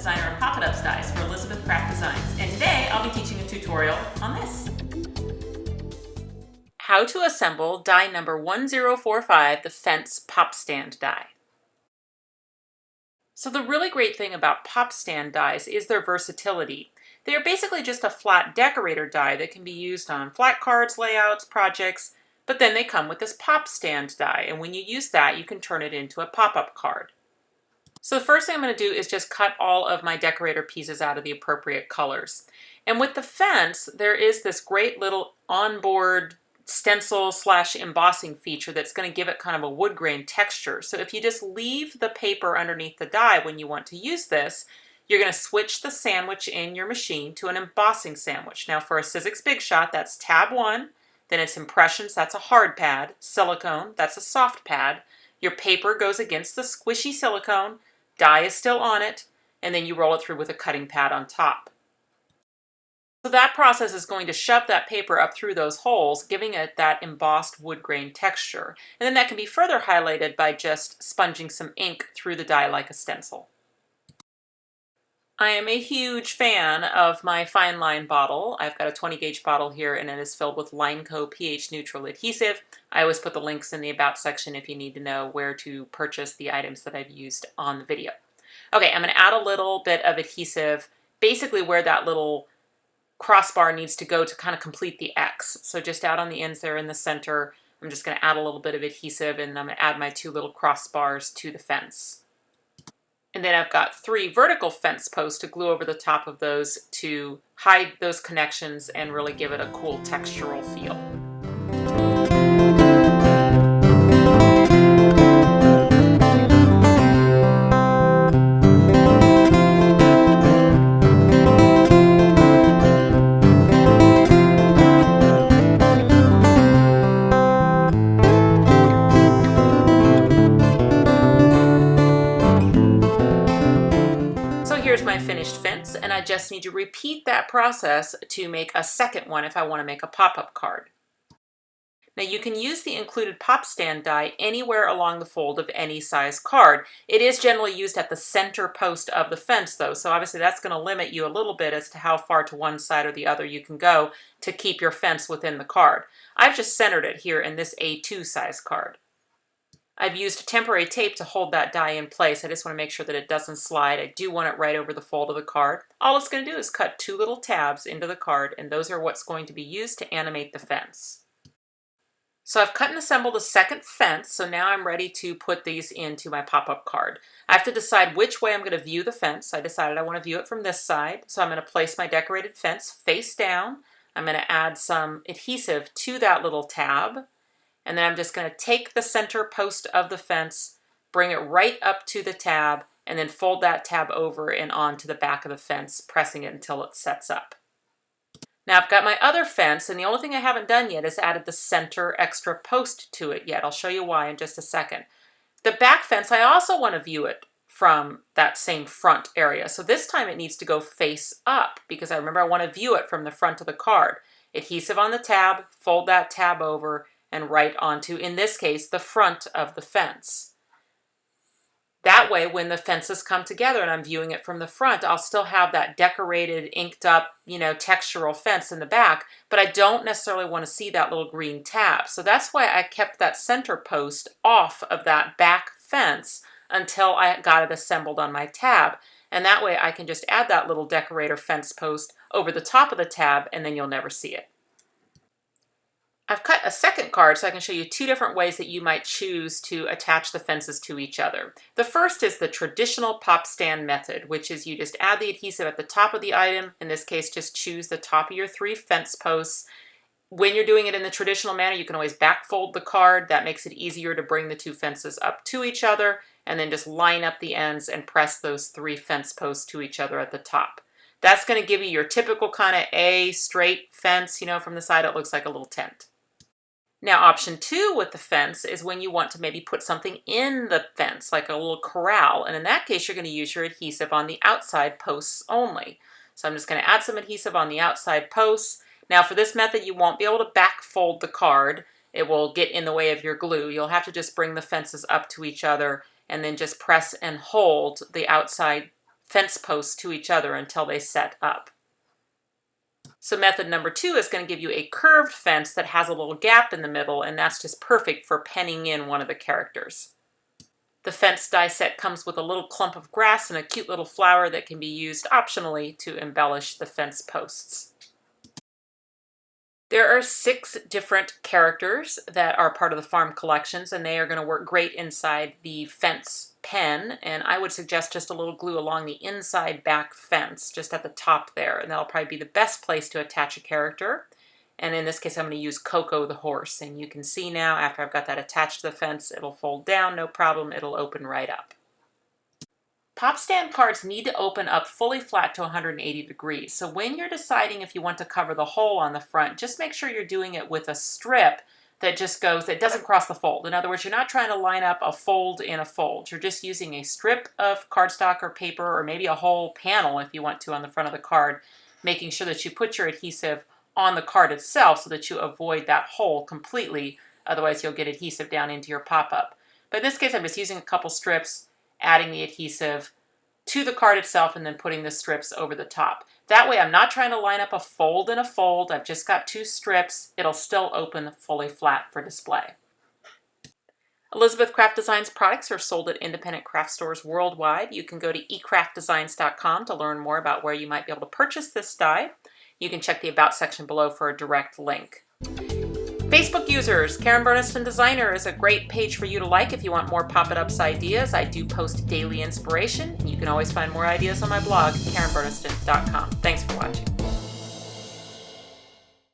designer of Pop-It-Ups dies for Elizabeth Craft Designs, and today I'll be teaching a tutorial on this. How to assemble die number 1045, the fence pop stand die. So the really great thing about pop stand dies is their versatility. They are basically just a flat decorator die that can be used on flat cards, layouts, projects, but then they come with this pop stand die, and when you use that, you can turn it into a pop-up card. So the first thing I'm going to do is just cut all of my decorator pieces out of the appropriate colors. And with the fence, there is this great little onboard stencil / embossing feature that's going to give it kind of a wood grain texture. So if you just leave the paper underneath the die when you want to use this, you're going to switch the sandwich in your machine to an embossing sandwich. Now for a Sizzix Big Shot, that's tab 1, then it's impressions, that's a hard pad, silicone, that's a soft pad. Your paper goes against the squishy silicone, die is still on it, and then you roll it through with a cutting pad on top. So that process is going to shove that paper up through those holes, giving it that embossed wood grain texture. And then that can be further highlighted by just sponging some ink through the die like a stencil. I am a huge fan of my fine line bottle. I've got a 20 gauge bottle here and it is filled with Lineco pH neutral adhesive. I always put the links in the about section if you need to know where to purchase the items that I've used on the video. Okay, I'm going to add a little bit of adhesive basically where that little crossbar needs to go to kind of complete the X. So just out on the ends there in the center, I'm just going to add a little bit of adhesive and I'm going to add my 2 little crossbars to the fence. And then I've got 3 vertical fence posts to glue over the top of those to hide those connections and really give it a cool textural feel. Here's my finished fence, and I just need to repeat that process to make a second one if I want to make a pop-up card. Now you can use the included pop stand die anywhere along the fold of any size card. It is generally used at the center post of the fence though, so obviously that's going to limit you a little bit as to how far to one side or the other you can go to keep your fence within the card. I've just centered it here in this A2 size card. I've used temporary tape to hold that die in place. I just want to make sure that it doesn't slide. I do want it right over the fold of the card. All it's going to do is cut 2 little tabs into the card, and those are what's going to be used to animate the fence. So I've cut and assembled a second fence, so now I'm ready to put these into my pop-up card. I have to decide which way I'm going to view the fence. I decided I want to view it from this side, so I'm going to place my decorated fence face down. I'm going to add some adhesive to that little tab. And then I'm just going to take the center post of the fence, bring it right up to the tab, and then fold that tab over and onto the back of the fence, pressing it until it sets up. Now I've got my other fence, and the only thing I haven't done yet is added the center extra post to it yet. I'll show you why in just a second. The back fence, I also want to view it from that same front area. So this time it needs to go face up because I remember I want to view it from the front of the card. Adhesive on the tab, fold that tab over, and right onto, in this case, the front of the fence. That way, when the fences come together and I'm viewing it from the front, I'll still have that decorated, inked up, textural fence in the back, but I don't necessarily want to see that little green tab. So that's why I kept that center post off of that back fence until I got it assembled on my tab. And that way I can just add that little decorator fence post over the top of the tab and then you'll never see it. I've cut a second card so I can show you 2 different ways that you might choose to attach the fences to each other. The first is the traditional pop stand method, which is you just add the adhesive at the top of the item. In this case, just choose the top of your 3 fence posts. When you're doing it in the traditional manner, you can always back fold the card. That makes it easier to bring the 2 fences up to each other, and then just line up the ends and press those 3 fence posts to each other at the top. That's going to give you your typical kind of A straight fence, from the side it looks like a little tent. Now option 2 with the fence is when you want to maybe put something in the fence, like a little corral, and in that case you're going to use your adhesive on the outside posts only. So I'm just going to add some adhesive on the outside posts. Now for this method you won't be able to back fold the card. It will get in the way of your glue. You'll have to just bring the fences up to each other and then just press and hold the outside fence posts to each other until they set up. So method number 2 is going to give you a curved fence that has a little gap in the middle, and that's just perfect for penning in one of the characters. The fence die set comes with a little clump of grass and a cute little flower that can be used optionally to embellish the fence posts. There are 6 different characters that are part of the farm collections, and they are going to work great inside the fence pen, and I would suggest just a little glue along the inside back fence, just at the top there, and that'll probably be the best place to attach a character. And in this case, I'm going to use Coco the horse, and you can see now after I've got that attached to the fence, it'll fold down, no problem, it'll open right up. Pop stand cards need to open up fully flat to 180 degrees. So when you're deciding if you want to cover the hole on the front, just make sure you're doing it with a strip that just goes, that doesn't cross the fold. In other words, you're not trying to line up a fold in a fold. You're just using a strip of cardstock or paper, or maybe a whole panel if you want to on the front of the card, making sure that you put your adhesive on the card itself so that you avoid that hole completely. Otherwise, you'll get adhesive down into your pop-up. But in this case, I'm just using a couple strips, adding the adhesive to the card itself, and then putting the strips over the top. That way I'm not trying to line up a fold in a fold. I've just got 2 strips. It'll still open fully flat for display. Elizabeth Craft Designs products are sold at independent craft stores worldwide. You can go to ecraftdesigns.com to learn more about where you might be able to purchase this die. You can check the About section below for a direct link. Facebook users, Karen Burniston Designer is a great page for you to like if you want more Pop-It-Ups ideas. I do post daily inspiration, and you can always find more ideas on my blog, karenburniston.com. Thanks for watching.